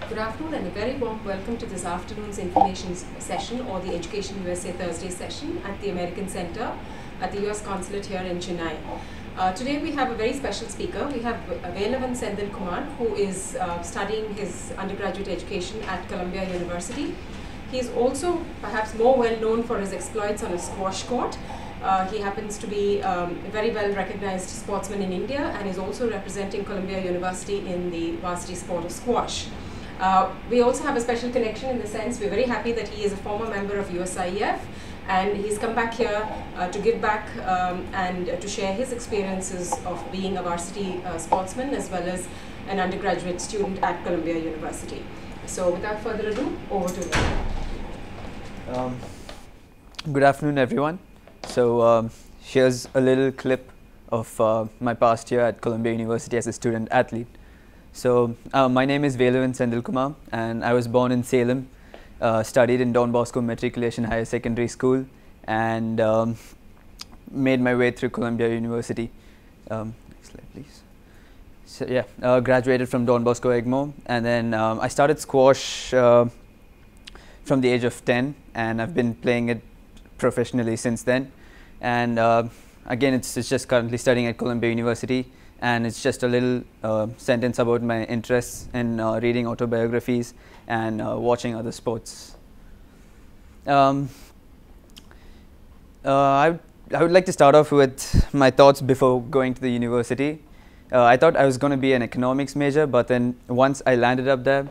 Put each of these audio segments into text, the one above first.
Good afternoon and a very warm welcome to this afternoon's information session or the Education USA Thursday session at the American Center at the US Consulate here in Chennai. Today we have a very special speaker. We have Velavan Sendil Kumar, who is studying his undergraduate education at Columbia University. He is also perhaps more well known for his exploits on a squash court. He happens to be a very well recognized sportsman in India and is also representing Columbia University in the varsity sport of squash. We also have a special connection in the sense we're very happy that he is a former member of USIEF and he's come back here to give back and to share his experiences of being a varsity sportsman as well as an undergraduate student at Columbia University. So without further ado, over to you. Good afternoon, everyone. So here's a little clip of my past year at Columbia University as a student athlete. So my name is Velavan Sendil Kumar and I was born in Salem, studied in Don Bosco Matriculation Higher Secondary School and made my way through Columbia University. Next slide, please. So yeah, graduated from Don Bosco Egmore and then I started squash from the age of 10 and I've been playing it professionally since then. And again, it's just currently studying at Columbia University. And it's just a little sentence about my interests in reading autobiographies and watching other sports. I would like to start off with my thoughts before going to the university. I thought I was going to be an economics major, but then once I landed up there,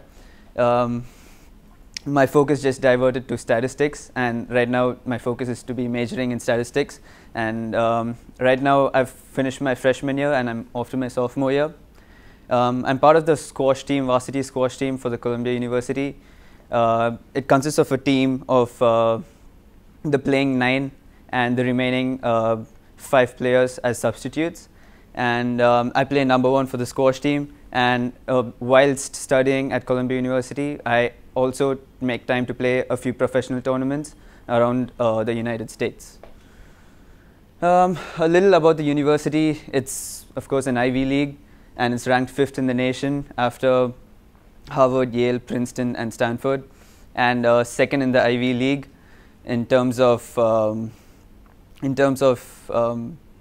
my focus just diverted to statistics, and right now my focus is to be majoring in statistics. And right now I've finished my freshman year and I'm off to my sophomore year. I'm part of the squash team, varsity squash team for the Columbia University. It consists of a team of the playing 9 and the remaining 5 players as substitutes. And I play number 1 for the squash team. And whilst studying at Columbia University, I also make time to play a few professional tournaments around the United States. A little about the university. It's of course an Ivy League and it's ranked 5th in the nation after Harvard, Yale, Princeton and Stanford, and 2nd in the Ivy League in terms of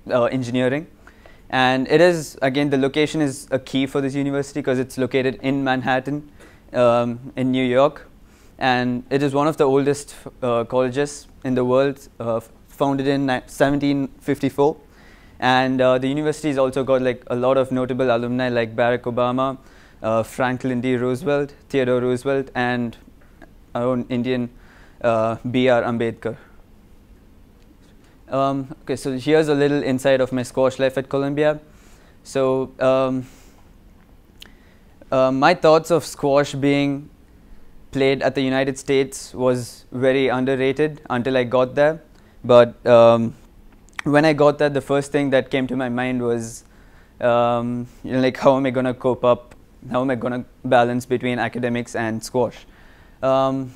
engineering. And it is, again, the location is a key for this university because it's located in Manhattan, in New York, and it is one of the oldest colleges in the world, founded in 1754. And the university has also got like a lot of notable alumni like Barack Obama, Franklin D. Roosevelt, Theodore Roosevelt, and our own Indian B.R. Ambedkar. Okay, so here's a little insight of my squash life at Columbia. So my thoughts of squash being played at the United States was very underrated until I got there. But when I got there, the first thing that came to my mind was like, how am I going to cope up? How am I going to balance between academics and squash? So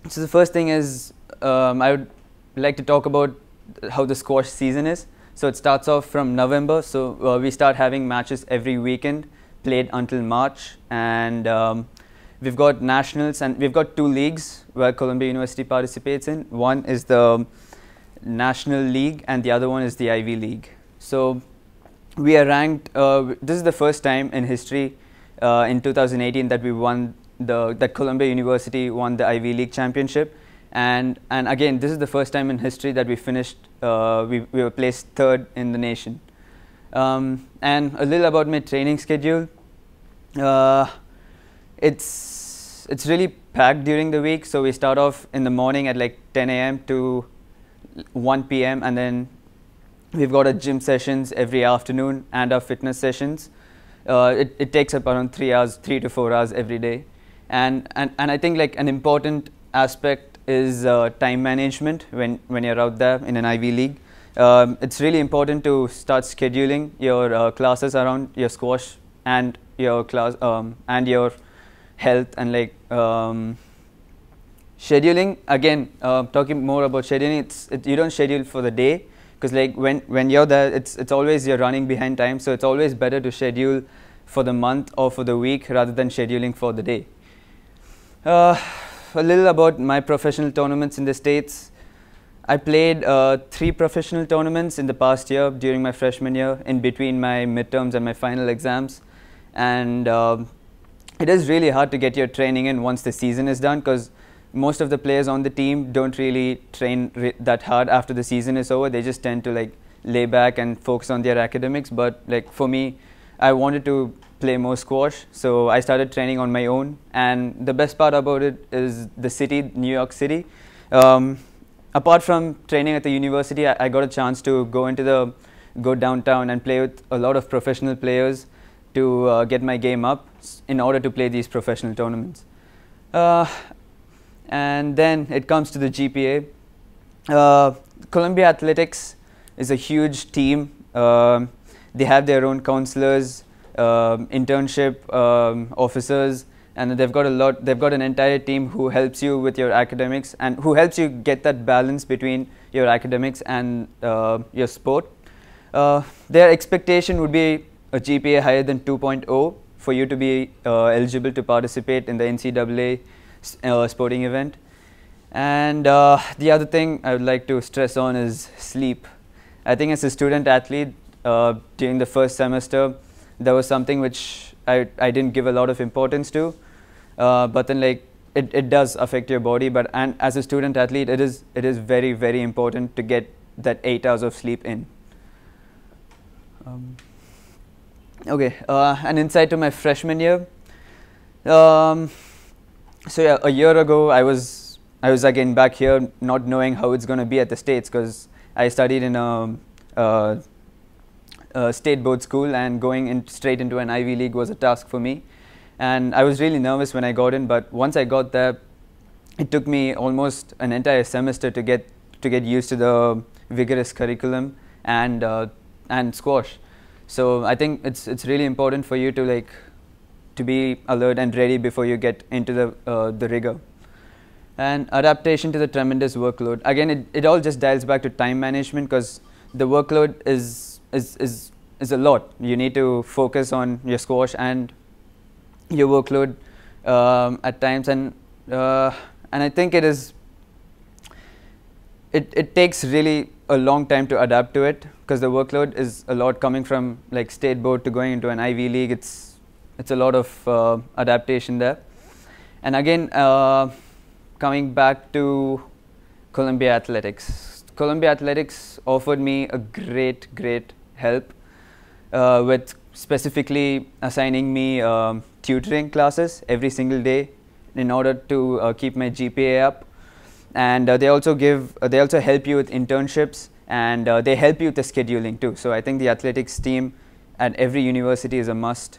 the first thing is I would like to talk about how the squash season is. So it starts off from November. So we start having matches every weekend, played until March, and we've got nationals, and we've got 2 leagues where Columbia University participates in. One is the National League and the other one is the Ivy League. So we are ranked, this is the first time in history in 2018 that we won that Columbia University won the Ivy League championship. And again, this is the first time in history that we finished, we were placed 3rd in the nation. And a little about my training schedule. It's really packed during the week. So we start off in the morning at like 10 a.m. to 1 p.m. and then we've got our gym sessions every afternoon and our fitness sessions. It takes up around 3 to 4 hours every day. And I think like an important aspect is time management when you're out there in an Ivy League. It's really important to start scheduling your classes around your squash and your class and your health, and like scheduling. Again, talking more about scheduling, you don't schedule for the day, because like when you're there, it's always you're running behind time. So it's always better to schedule for the month or for the week rather than scheduling for the day. A little about my professional tournaments in the States. I played 3 professional tournaments in the past year during my freshman year, in between my midterms and my final exams. And it is really hard to get your training in once the season is done, because most of the players on the team don't really train that hard after the season is over. They just tend to like lay back and focus on their academics. But like for me, I wanted to play more squash, so I started training on my own. And the best part about it is the city, New York City. Apart from training at the university, I got a chance to go downtown and play with a lot of professional players to get my game up in order to play these professional tournaments. And then it comes to the GPA. Columbia Athletics is a huge team. They have their own counselors, internship officers, and they've got an entire team who helps you with your academics and who helps you get that balance between your academics and your sport. Their expectation would be a GPA higher than 2.0 for you to be eligible to participate in the NCAA sporting event. And the other thing I would like to stress on is sleep. I think as a student athlete, during the first semester, there was something which I didn't give a lot of importance to, but then like it does affect your body. And as a student athlete, it is very, very important to get that 8 hours of sleep in. Okay, an insight to my freshman year. So yeah, a year ago I was again back here, not knowing how it's going to be at the States, because I studied in a state board school, and going straight into an Ivy League was a task for me. And I was really nervous when I got in, but once I got there, it took me almost an entire semester to get used to the vigorous curriculum and squash. So I think it's really important for you to be alert and ready before you get into the rigor. And adaptation to the tremendous workload. Again, it all just dials back to time management, because the workload is a lot. You need to focus on your squash and your workload at times, and I think it takes really a long time to adapt to it, because the workload is a lot coming from like state board to going into an Ivy League. It's a lot of adaptation there. And again, coming back to Columbia Athletics. Columbia Athletics offered me a great help with specifically assigning me tutoring classes every single day in order to keep my GPA up. And they also help you with internships, and they help you with the scheduling too. So I think the athletics team at every university is a must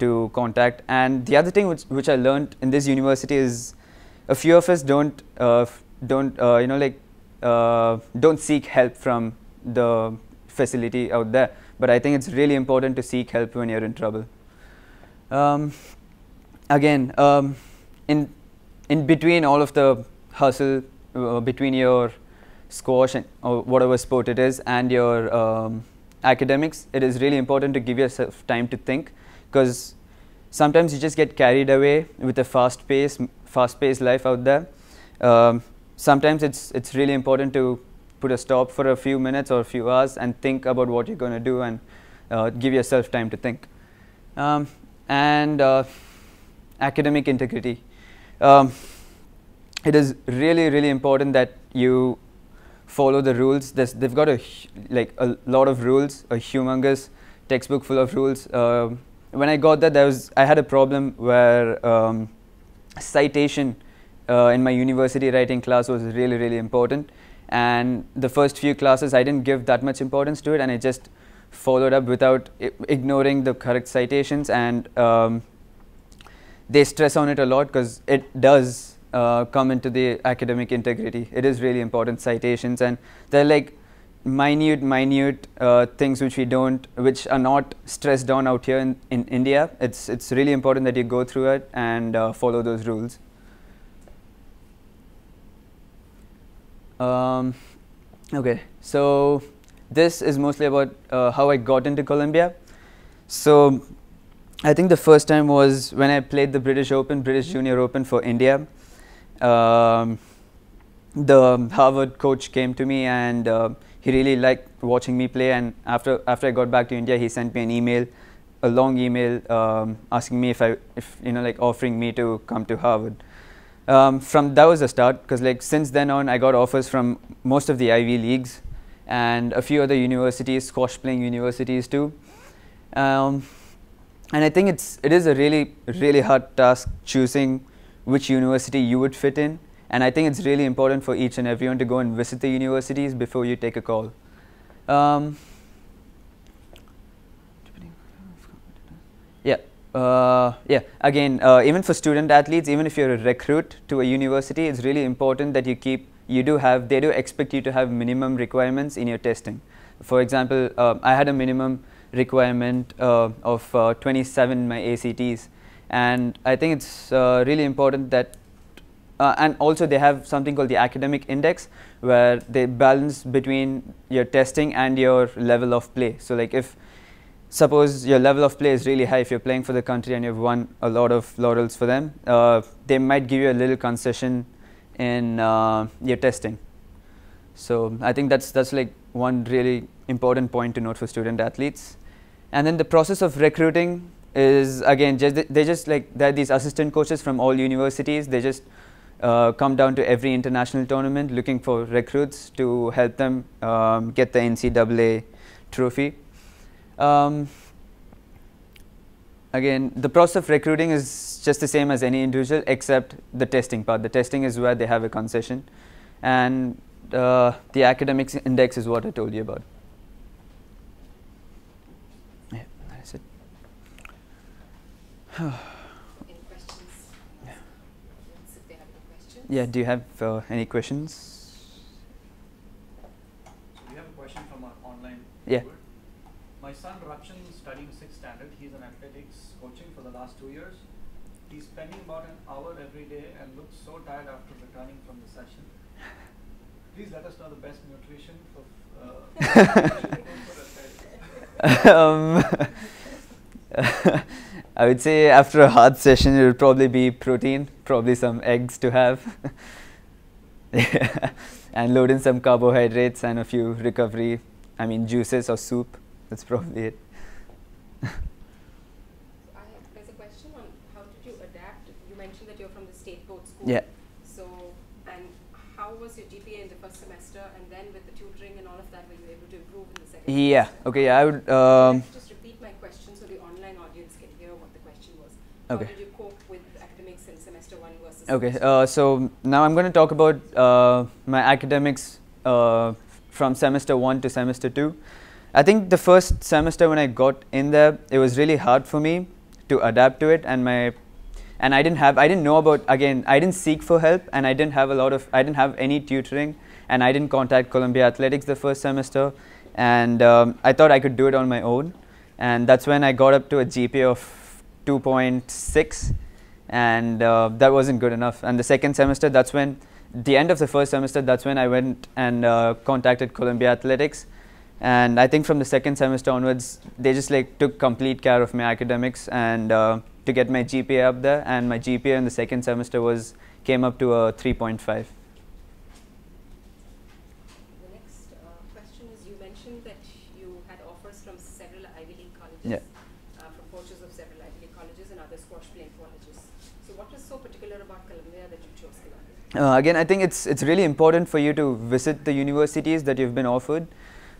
to contact. And the other thing which I learned in this university is a few of us don't seek help from the facility out there, but I think it's really important to seek help when you're in trouble. Again, in between all of the hustle between your squash and or whatever sport it is and your academics, it is really important to give yourself time to think, because sometimes you just get carried away with the fast-paced life out there. Sometimes it's really important to put a stop for a few minutes or a few hours and think about what you're going to do, and give yourself time to think. And academic integrity. It is really important that you follow the rules. They've got a lot of rules, a humongous textbook full of rules. When I got that, I had a problem where citation in my university writing class was really important, and the first few classes I didn't give that much importance to it, and I just followed up without ignoring the correct citations. And they stress on it a lot, because it does come into the academic integrity. It is really important, citations, and they're like minute things which are not stressed on out here in India. It's really important that you go through it and follow those rules. Okay, so this is mostly about how I got into Columbia. So I think the first time was when I played the British Open, British Junior Open for India. The Harvard coach came to me and he really liked watching me play, and after I got back to India, he sent me an email, a long email asking me if offering me to come to Harvard. From that was the start, because like since then on I got offers from most of the Ivy Leagues and a few other universities, squash playing universities too. And I think it is a really hard task choosing which university you would fit in, and I think it's really important for each and everyone to go and visit the universities before you take a call. Again, even for student athletes, even if you're a recruit to a university, it's really important that they do expect you to have minimum requirements in your testing. For example, I had a minimum requirement of 27 in my ACTs, and I think it's really important that and also they have something called the academic index, where they balance between your testing and your level of play. So like if suppose your level of play is really high, if you're playing for the country and you've won a lot of laurels for them, they might give you a little concession in your testing. So I think that's like one really important point to note for student athletes. And then the process of recruiting is, again, there are these assistant coaches from all universities. They just come down to every international tournament looking for recruits to help them get the NCAA trophy. Again, the process of recruiting is just the same as any individual except the testing part. The testing is where they have a concession, and the academics index is what I told you about. Yeah, that's it. Any questions? Yeah. Let's see if they have any questions. Yeah, do you have any questions? So we have a question from our online Yeah. viewer. My son Rakshan is studying 6th standard. He's in athletics coaching for the last 2 years. He's spending about an hour every day and looks so tired after returning from the session. Please let us know the best nutrition for I would say after a hard session it would probably be protein, probably some eggs to have. And load in some carbohydrates and a few recovery, juices or soup. That's probably it. There's a question on how did you adapt? You mentioned that you're from the state board school. Yeah. So, and how was your GPA in the first semester, and then with the tutoring and all of that, were you able to improve in the second Yeah. semester? Okay. Yeah, I would. I'd like to just repeat my question so the online audience can hear what the question was. Okay. How did you cope with academics in semester 1 versus Okay. semester So now I'm going to talk about my academics from semester 1 to semester 2. I think the first semester when I got in there, it was really hard for me to adapt to it, and I didn't know about, again, I didn't seek for help, and I didn't have any tutoring, and I didn't contact Columbia Athletics the first semester, and I thought I could do it on my own, and that's when I got up to a GPA of 2.6, and that wasn't good enough. And the second semester, the end of the first semester, that's when I went and contacted Columbia Athletics. And I think from the second semester onwards, they just took complete care of my academics and to get my GPA up there. And my GPA in the second semester came up to a 3.5. The next question is, you mentioned that you had offers from several Ivy League colleges, Yeah. From coaches of several Ivy League colleges and other squash playing colleges. So what was so particular about Columbia that you chose Columbia? Again, I think it's really important for you to visit the universities that you've been offered.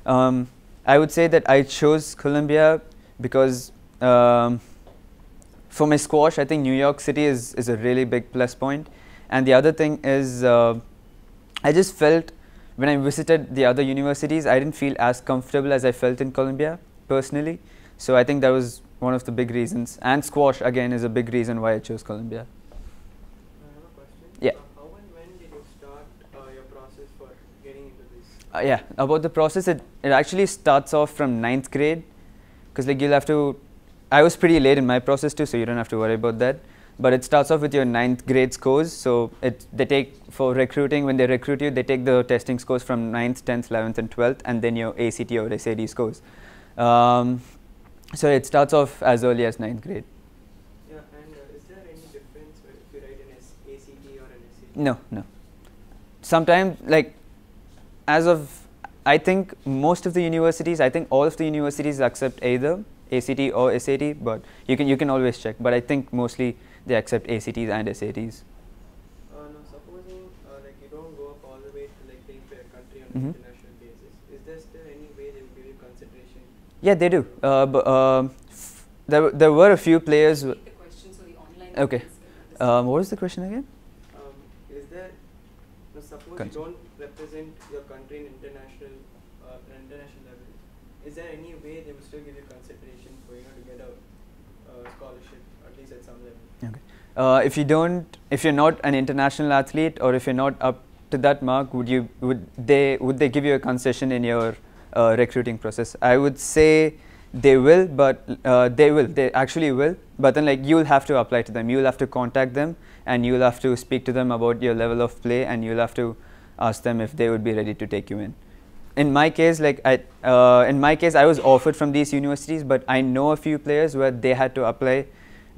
I would say that I chose Columbia because for my squash, I think New York City is a really big plus point. And the other thing is, I just felt when I visited the other universities, I didn't feel as comfortable as I felt in Columbia personally. So I think that was one of the big reasons. And squash, again, is a big reason why I chose Columbia. I have a question. Yeah. How and when did you start your process for getting into this? Yeah, about the process, it actually starts off from 9th grade, because you'll have to, I was pretty late in my process too, so you don't have to worry about that. But it starts off with your 9th grade scores. So they take, for recruiting, when they recruit you, they take the testing scores from 9th, 10th, 11th and 12th, and then your ACT or SAD scores. So it starts off as early as 9th grade. Yeah, and is there any difference if you write an ACT or an SAT? No. Sometimes, like, I think most of the universities, I think all of the universities accept either ACT or SAT, but you can always check. But I think mostly they accept ACTs and SATs. No, supposing like you don't go up all the way to like playing for your country on Mhm. an international basis, is there still any way they will give you consideration? Yeah, they do. There were a few players. Repeat the question so the online Okay. audience can understand. What was the question again? Is there, no, suppose Country. you don't represent your country in international level, is there any way they will still give you consideration for to get a scholarship, at least at some level? Okay. If you're not an international athlete, or if you're not up to that mark, would they give you a concession in your recruiting process? I would say they will, but they actually will. But then, like, you'll have to apply to them. You'll have to contact them, and you'll have to speak to them about your level of play, and you'll have to ask them if they would be ready to take you in. In my case, I was offered from these universities, but I know a few players where they had to apply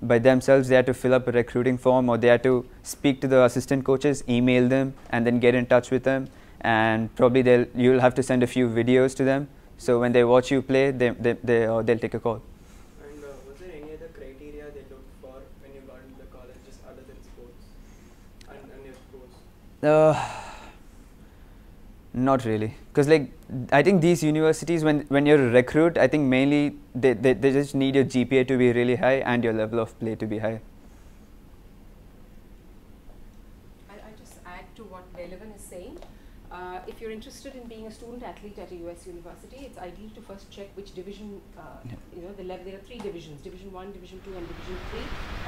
by themselves. They had to fill up a recruiting form, or they had to speak to the assistant coaches, email them, and then get in touch with them. And probably you'll have to send a few videos to them. So when they watch you play, they'll take a call. And was there any other criteria they looked for when you got into the college, just other than sports and your sports? Not really, because like I think these universities, when you're a recruit, I think mainly they just need your GPA to be really high and your level of play to be high. I just add to what Velavan is saying. If you're interested in being a student athlete at a US university, it's ideal to first check which division, the level. There are 3 divisions: Division 1, Division 2, and Division 3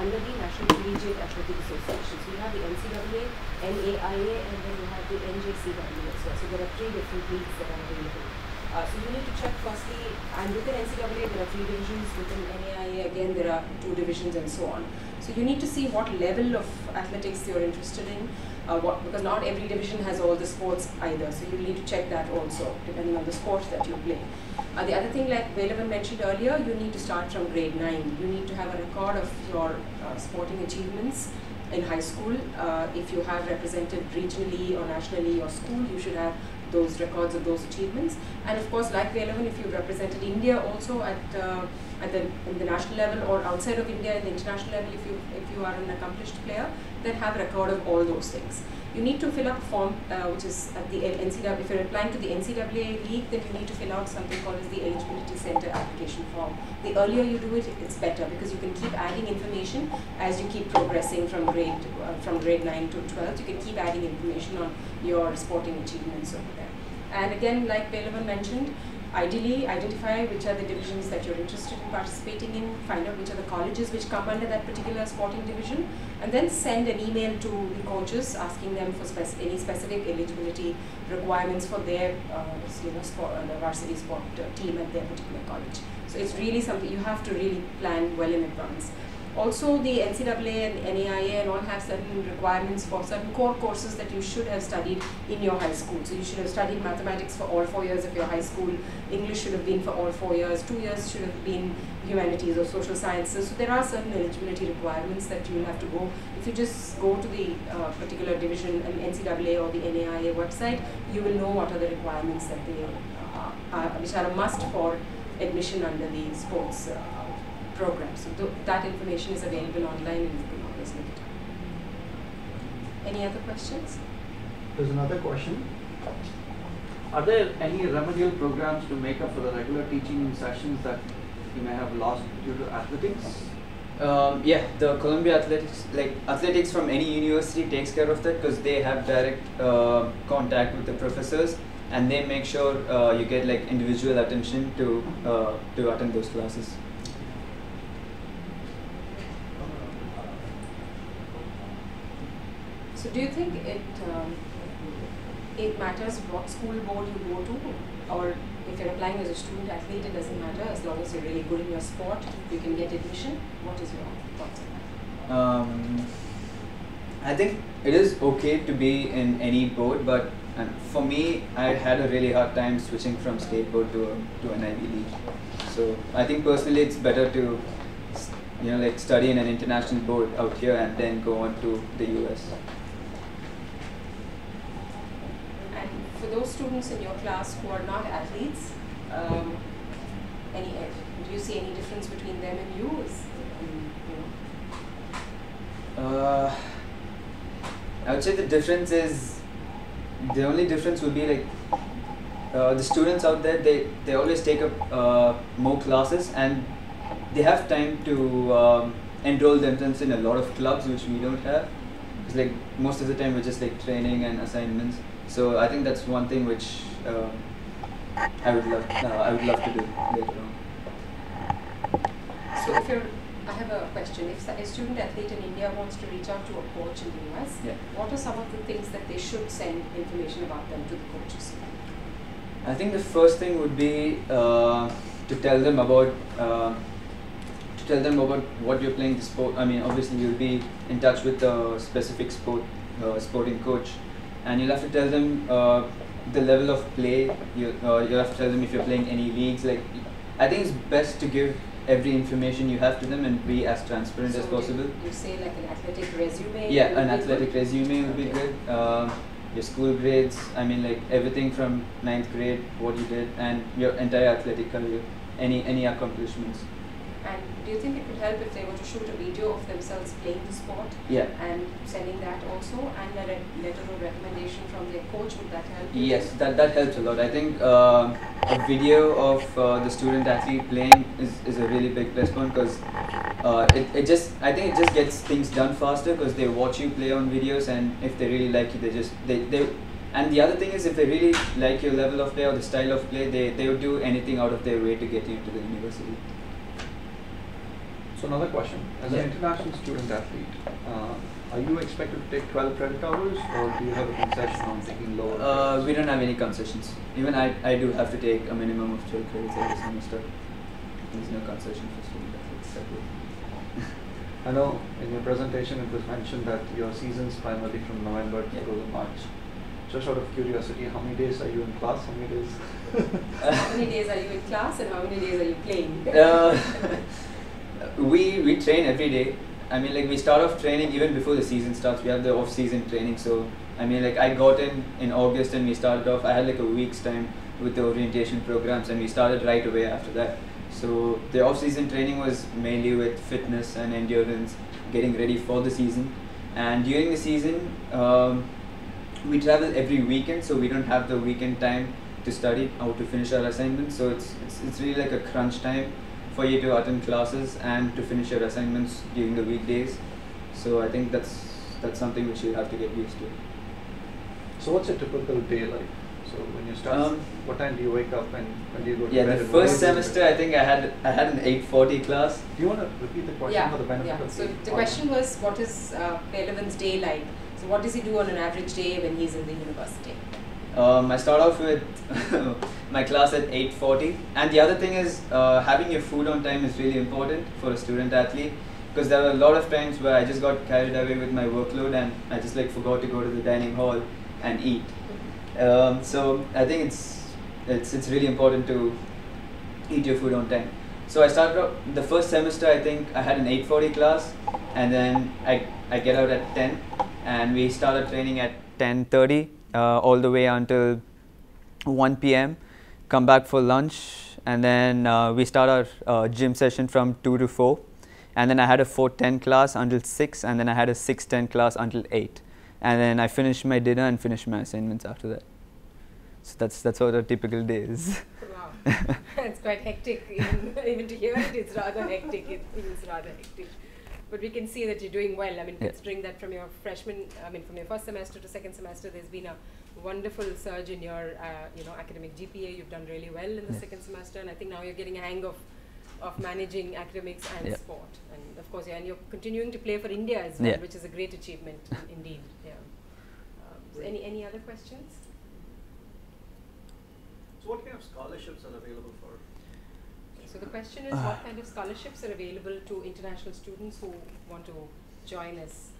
under the National Collegiate Athletic Association. So you have the NCAA, NAIA, and then you have the NJCAA as well. So there are 3 different leagues that are available. So you need to check firstly, and within NCAA there are 3 divisions, within NAIA again there are 2 divisions, and so on. So you need to see what level of athletics you're interested in, because not every division has all the sports either. So you need to check that also, depending on the sport that you play. The other thing, like Velavan mentioned earlier, you need to start from grade 9. You need to have a record of your sporting achievements in high school. If you have represented regionally or nationally your school, you should have those records of those achievements. And of course, like Velavan, if you've represented India also in the national level, or outside of India in the international level, if you are an accomplished player, then have a record of all those things. You need to fill up a form which is at the NCAA. If you're applying to the NCAA league, then you need to fill out something called as the Eligibility Center application form. The earlier you do it, it's better, because you can keep adding information as you keep progressing from grade 9 to 12. You can keep adding information on your sporting achievements over there. And again, like Velavan mentioned, ideally identify which are the divisions that you're interested in participating in, find out which are the colleges which come under that particular sporting division, and then send an email to the coaches asking them for any specific eligibility requirements for their the varsity sport team at their particular college. So it's really something you have to really plan well in advance. Also, the NCAA and NAIA and all have certain requirements for certain core courses that you should have studied in your high school. So you should have studied mathematics for all 4 years of your high school. English should have been for all 4 years. 2 years should have been humanities or social sciences. So there are certain eligibility requirements that you will have to go. If you just go to the particular division, NCAA or the NAIA website, you will know what are the requirements that they which are a must for admission under the sports program. So that information is available online, and you can always look it up. Any other questions? There's another question. Are there any remedial programs to make up for the regular teaching sessions that you may have lost due to athletics? Yeah, the Columbia athletics from any university takes care of that, because they have direct contact with the professors, and they make sure you get like individual attention to attend those classes. So do you think it matters what school board you go to, or if you're applying as a student athlete, it doesn't matter, as long as you're really good in your sport, you can get admission? What is your thoughts on that? I think it is okay to be in any board, but And for me, I had a really hard time switching from state board to an Ivy League. So I think personally it's better to like study in an international board out here and then go on to the US. And for those students in your class who are not athletes, do you see any difference between them and you? I would say the difference is, the only difference would be like the students out there, they always take up more classes and they have time to enroll themselves in a lot of clubs which we don't have. It's like most of the time we're just like training and assignments. So I think that's one thing which I would love to do later on. So I have a question. If a student athlete in India wants to reach out to a coach in the US, what are some of the things that they should send information about them to the coaches? I think the first thing would be to tell them about what you're playing the sport. I mean, obviously you'll be in touch with the specific sporting coach, and you'll have to tell them the level of play. You'll have to tell them if you're playing any leagues. Like, I think it's best to give every information you have to them and be as transparent as possible. You say like an athletic resume? Yeah, an athletic resume would be good. Your school grades, I mean like everything from 9th grade, what you did, and your entire athletic career, any accomplishments. And do you think it would help if they were to shoot a video of themselves playing the sport? Yeah. And sending that also, and a letter of recommendation from their coach, would that help? Yes, that helps a lot. I think a video of the student athlete playing is a really big plus point, because I think it just gets things done faster because they watch you play on videos, and if they really like you, they and the other thing is, if they really like your level of play or the style of play, they would do anything out of their way to get you into the university. So another question, as an international student athlete, are you expected to take 12 credit hours, or do you have a concession on taking lower? We don't have any concessions. Even I do have to take a minimum of 12 credits every semester. There's no concession for student athletes. I know in your presentation it was mentioned that your season's primarily from November to March. Just out of curiosity, how many days are you in class? How many days? How many days are you in class, and how many days are you playing? We train every day. I mean, like, we start off training even before the season starts. We have the off-season training. So I mean, like, I got in August and we started off. I had like a week's time with the orientation programs, and we started right away after that. So the off-season training was mainly with fitness and endurance, getting ready for the season. And during the season, we travel every weekend, so we don't have the weekend time to study or to finish our assignments. So it's really like a crunch time for you to attend classes and to finish your assignments during the weekdays. So I think that's something which you have to get used to. So what's a typical day like? So when you start, what time do you wake up and when do you go to bed? Yeah, the first semester I think I had an 8:40 class. Do you want to repeat the question for the benefit of So the question was, what is Pelavan's day like? So what does he do on an average day when he's in the university? I start off with my class at 8:40, and the other thing is having your food on time is really important for a student athlete, because there were a lot of times where I just got carried away with my workload and I just like forgot to go to the dining hall and eat. So I think it's really important to eat your food on time. So I started out the first semester. I think I had an 8:40 class, and then I get out at 10, and we started training at 10:30 all the way until 1 p.m. Come back for lunch, and then we start our gym session from 2 to 4, and then I had a 4:10 class until 6, and then I had a 6:10 class until 8. And then I finished my dinner and finished my assignments after that. So that's what a typical day is. Wow, it's quite hectic. Even to hear it, it's rather hectic. It feels rather hectic. But we can see that you're doing well. I mean, considering that from your from your first semester to second semester, there's been a wonderful surge in your academic GPA. You've done really well in the second semester, and I think now you're getting a hang of managing academics and sport. And of course, and you're continuing to play for India as well, which is a great achievement indeed. So any other questions? So what kind of scholarships are available for? So the question is, what kind of scholarships are available to international students who want to join us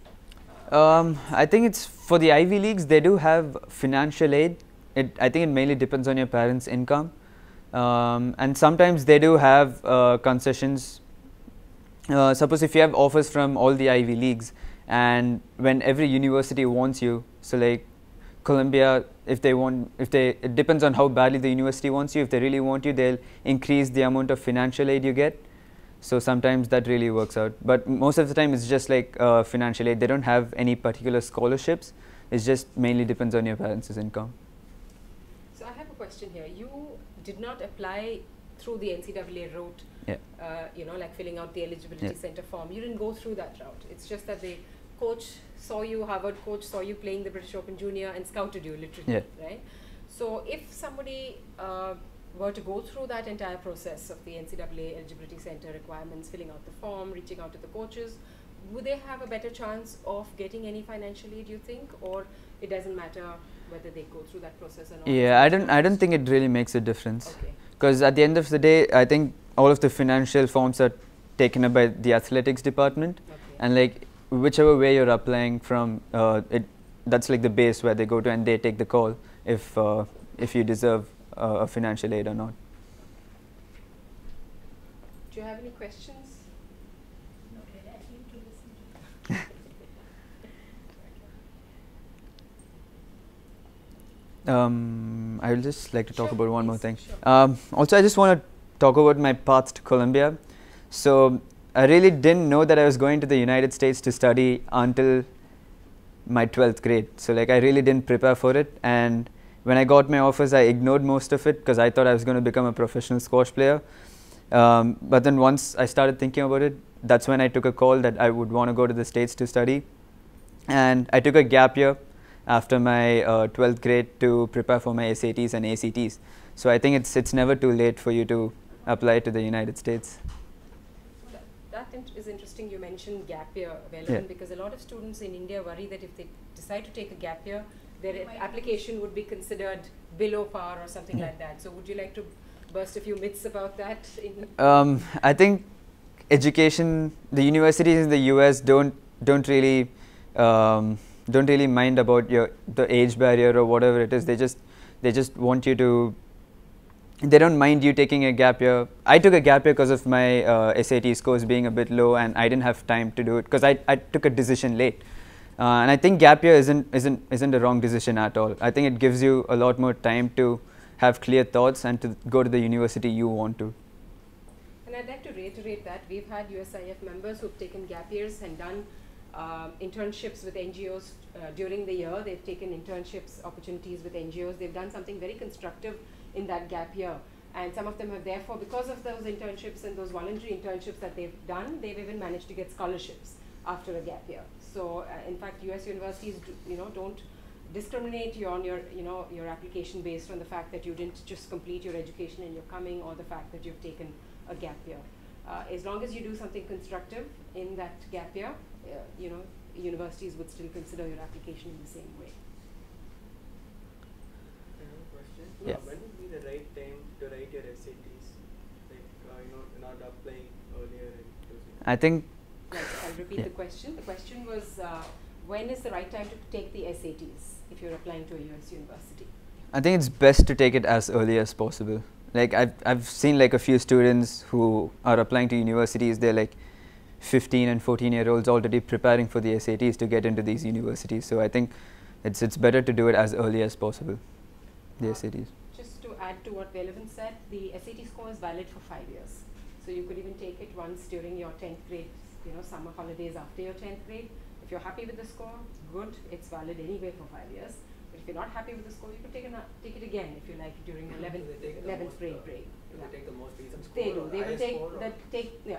I think it's for the Ivy Leagues, they do have financial aid. I think it mainly depends on your parents' income. And sometimes they do have concessions. Suppose if you have offers from all the Ivy Leagues, and when every university wants you, so like Columbia, it depends on how badly the university wants you. If they really want you, they'll increase the amount of financial aid you get. So sometimes that really works out. But most of the time it's just like financial aid. They don't have any particular scholarships. It just mainly depends on your parents' income. So I have a question here. You did not apply through the NCAA route, Yeah. Like filling out the eligibility Yeah. center form. You didn't go through that route. It's just that the coach saw you, Harvard coach saw you playing the British Open Junior and scouted you literally, Yeah. right? So if somebody were to go through that entire process of the NCAA eligibility center requirements, filling out the form, reaching out to the coaches, would they have a better chance of getting any financial aid, you think, or it doesn't matter whether they go through that process or not? Yeah, I don't think it really makes a difference. Okay. Because at the end of the day, I think all of the financial forms are taken up by the athletics department, Okay. and like whichever way you're applying from, that's like the base where they go to, and they take the call if you deserve a financial aid or not. Do you have any questions? Okay, I need to listen to I would just like to talk Sure, about one more please, thing. sure. Also, I just want to talk about my path to Columbia. So I really didn't know that I was going to the United States to study until my 12th grade. So like I really didn't prepare for it, and when I got my offers, I ignored most of it because I thought I was going to become a professional squash player. But then once I started thinking about it, that's when I took a call that I would want to go to the States to study. And I took a gap year after my 12th grade to prepare for my SATs and ACTs. So I think it's never too late for you to apply to the United States. That is interesting. You mentioned gap year, relevant, Yeah. because a lot of students in India worry that if they decide to take a gap year, their Might application would be considered below par or something like that. So would you like to burst a few myths about that? I think education, the universities in the US don't really mind about the age barrier or whatever it is. They just want you to. They don't mind you taking a gap year. I took a gap year because of my SAT scores being a bit low, and I didn't have time to do it because I took a decision late. And I think gap year isn't a wrong decision at all. I think it gives you a lot more time to have clear thoughts and to go to the university you want to. And I'd like to reiterate that we've had USIF members who've taken gap years and done internships with NGOs during the year. They've taken internships opportunities with NGOs. They've done something very constructive in that gap year. And some of them have therefore, because of those internships and those voluntary internships that they've done, they've even managed to get scholarships after a gap year. So in fact, US universities don't discriminate you on your application based on the fact that you didn't just complete your education and you're coming, or the fact that you've taken a gap year. As long as you do something constructive in that gap year, universities would still consider your application in the same way. I have a question. Yes. When would be the right time to write your SATs? Like, not applying earlier and closing. I think. Right, I'll repeat Yeah. the question. The question was, when is the right time to take the SATs if you're applying to a US university? I think it's best to take it as early as possible. Like I've seen like a few students who are applying to universities. They're like 15 and 14-year-olds already preparing for the SATs to get into these universities. So I think it's better to do it as early as possible. The SATs. Just to add to what Velavan said, the SAT score is valid for 5 years. So you could even take it once during your 10th grade, summer holidays after your 10th grade. If you're happy with the score, good, it's valid anyway for 5 years. But if you're not happy with the score, you could take it again if you like during your 11th grade break. Do they take the most recent score? They do. or They will highest take score or-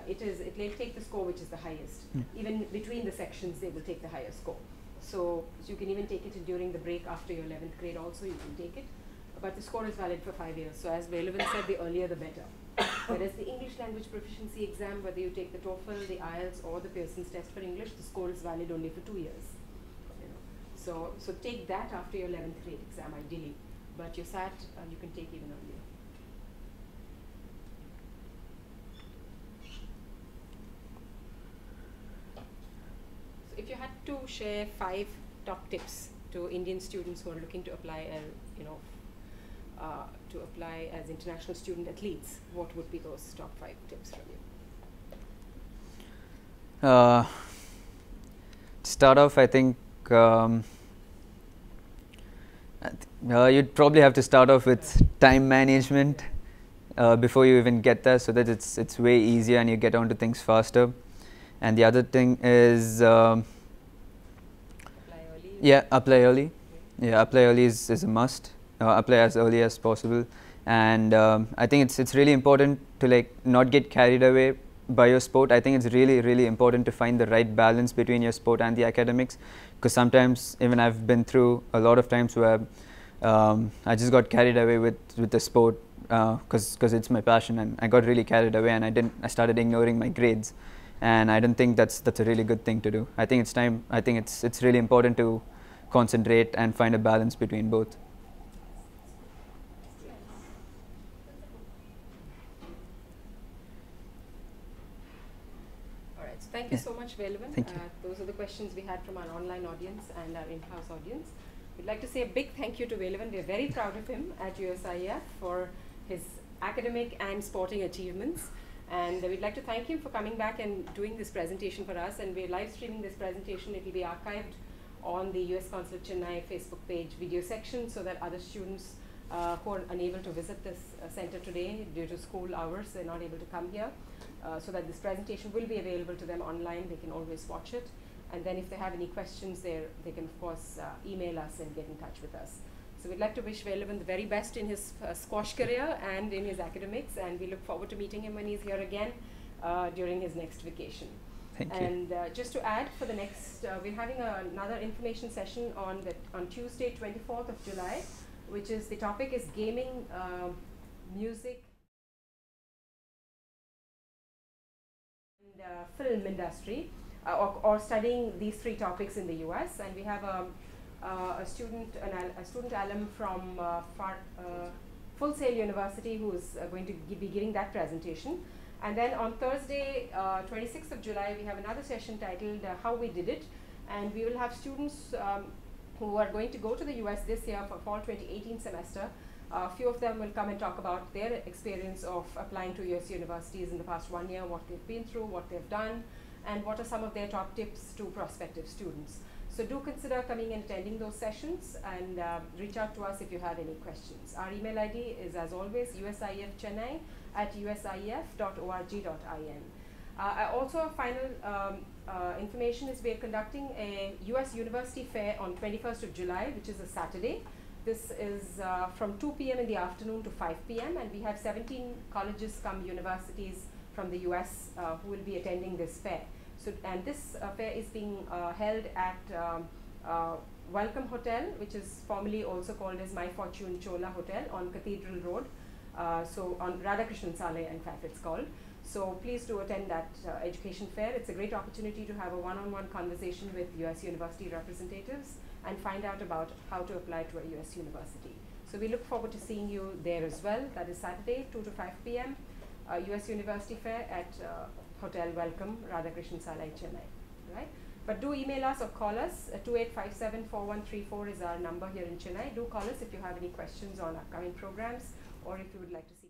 it'll take the score which is the highest. Even between the sections, they will take the highest score. So you can even take it during the break after your 11th grade also, you can take it. But the score is valid for 5 years. So as Velavan said, the earlier the better. Whereas the English language proficiency exam, whether you take the TOEFL, the IELTS or the Pearson's test for English, the score is valid only for 2 years. So take that after your 11th grade exam ideally. But your SAT, you can take even earlier. So if you had to share 5 top tips to Indian students who are looking to apply, to apply as international student athletes, what would be those top 5 tips from you? Start off, I think you'd probably have to start off with time management before you even get there, so that it's way easier and you get onto things faster. And the other thing is Apply early? yeah, apply early. Okay. Yeah, apply early is a must. Apply as early as possible. And I think it's really important to not get carried away by your sport. I think it's really important to find the right balance between your sport and the academics, because sometimes even I've been through a lot of times where I just got carried away with the sport because it's my passion, and I got really carried away and I started ignoring my grades, and I don't think that's a really good thing to do. I think it's really important to concentrate and find a balance between both. Thank you so much, Velavan. Thank you. Those are the questions we had from our online audience and our in-house audience. We'd like to say a big thank you to Velavan. We're very proud of him at USIF for his academic and sporting achievements. And we'd like to thank him for coming back and doing this presentation for us. And we're live streaming this presentation. It will be archived on the US Consulate Chennai Facebook page video section, so that other students who are unable to visit this center today due to school hours, they're not able to come here. So that this presentation will be available to them online. They can always watch it. And then if they have any questions there, they can of course email us and get in touch with us. So we'd like to wish Velavan the very best in his squash career and in his academics, and we look forward to meeting him when he's here again during his next vacation. Thank you. And just to add, for the next, we're having another information session on Tuesday, 24th of July, which is, the topic is gaming, music, and film industry, or studying these 3 topics in the US. And we have a student alum from Full Sail University who is going to be giving that presentation. And then on Thursday, 26th of July, we have another session titled How We Did It. And we will have students who are going to go to the US this year for fall 2018 semester. A few of them will come and talk about their experience of applying to US universities in the past 1 year, what they've been through, what they've done, and what are some of their top tips to prospective students. So do consider coming and attending those sessions, and reach out to us if you have any questions. Our email ID is, as always, usifchennai@usief.org.in. Also, a final information is we are conducting a US University Fair on 21st of July, which is a Saturday. This is from 2 p.m. in the afternoon to 5 p.m. and we have 17 colleges cum universities from the US who will be attending this fair. So, and this fair is being held at Welcome Hotel, which is formerly also called as My Fortune Chola Hotel on Cathedral Road. So on Radhakrishnan Saleh, in fact it's called. So please do attend that education fair. It's a great opportunity to have a one-on-one conversation with US university representatives and find out about how to apply to a US university. So we look forward to seeing you there as well. That is Saturday, 2 to 5 p.m. US University Fair at Hotel Welcome, Radhakrishnan Saleh, Chennai. Right? But do email us or call us. 2857-4134 is our number here in Chennai. Do call us if you have any questions on upcoming programs or if you would like to see